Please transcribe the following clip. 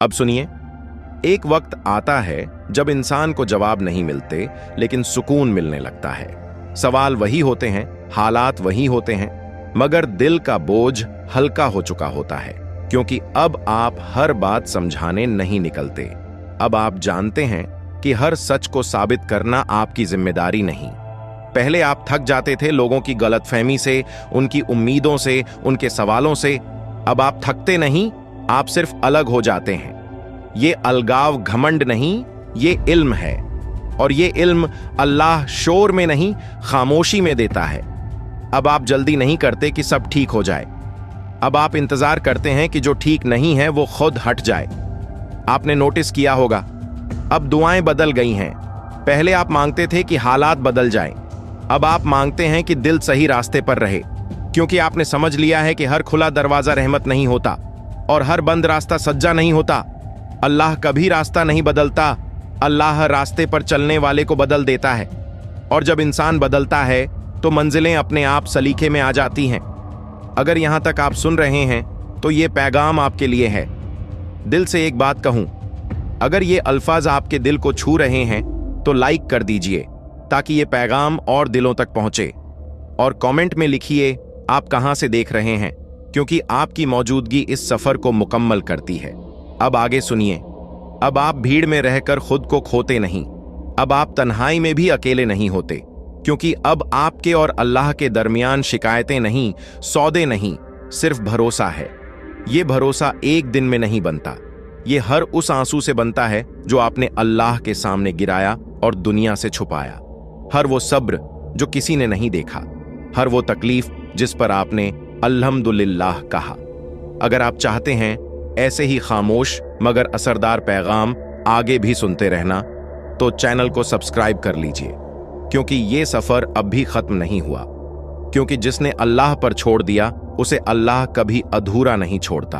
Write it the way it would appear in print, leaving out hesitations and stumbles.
अब सुनिए, एक वक्त आता है जब इंसान को जवाब नहीं मिलते लेकिन सुकून मिलने लगता है। सवाल वही होते हैं, हालात वही होते हैं, मगर दिल का बोझ हल्का हो चुका होता है, क्योंकि अब आप हर बात समझाने नहीं निकलते। अब आप जानते हैं कि हर सच को साबित करना आपकी जिम्मेदारी नहीं। पहले आप थक जाते थे लोगों की गलतफहमी से, उनकी उम्मीदों से, उनके सवालों से। अब आप थकते नहीं, आप सिर्फ अलग हो जाते हैं। ये अलगाव घमंड नहीं, ये इल्म है, और ये इल्म अल्लाह शोर में नहीं, खामोशी में देता है। अब आप जल्दी नहीं करते कि सब ठीक हो जाए। अब आप इंतजार करते हैं कि जो ठीक नहीं है वो खुद हट जाए। आपने नोटिस किया होगा, अब दुआएं बदल गई हैं। पहले आप मांगते थे कि हालात बदल जाएं, अब आप मांगते हैं कि दिल सही रास्ते पर रहे, क्योंकि आपने समझ लिया है कि हर खुला दरवाजा रहमत नहीं होता और हर बंद रास्ता सज्जा नहीं होता। अल्लाह कभी रास्ता नहीं बदलता, अल्लाह रास्ते पर चलने वाले को बदल देता है, और जब इंसान बदलता है तो मंजिलें अपने आप सलीके में आ जाती हैं। अगर यहां तक आप सुन रहे हैं तो ये पैगाम आपके लिए है। दिल से एक बात कहूं, अगर ये अल्फाज आपके दिल को छू रहे हैं तो लाइक कर दीजिए ताकि ये पैगाम और दिलों तक पहुंचे, और कमेंट में लिखिए आप कहां से देख रहे हैं, क्योंकि आपकी मौजूदगी इस सफर को मुकम्मल करती है। अब आगे सुनिए। अब आप भीड़ में रहकर खुद को खोते नहीं, अब आप तन्हाई में भी अकेले नहीं होते, क्योंकि अब आपके और अल्लाह के दरमियान शिकायतें नहीं, सौदे नहीं, सिर्फ भरोसा है। ये भरोसा एक दिन में नहीं बनता, ये हर उस आंसू से बनता है जो आपने अल्लाह के सामने गिराया और दुनिया से छुपाया, हर वो सब्र जो किसी ने नहीं देखा, हर वो तकलीफ जिस पर आपने अल्हम्दुलिल्लाह कहा। अगर आप चाहते हैं ऐसे ही खामोश मगर असरदार पैगाम आगे भी सुनते रहना, तो चैनल को सब्सक्राइब कर लीजिए, क्योंकि ये सफर अब भी खत्म नहीं हुआ, क्योंकि जिसने अल्लाह पर छोड़ दिया उसे अल्लाह कभी अधूरा नहीं छोड़ता।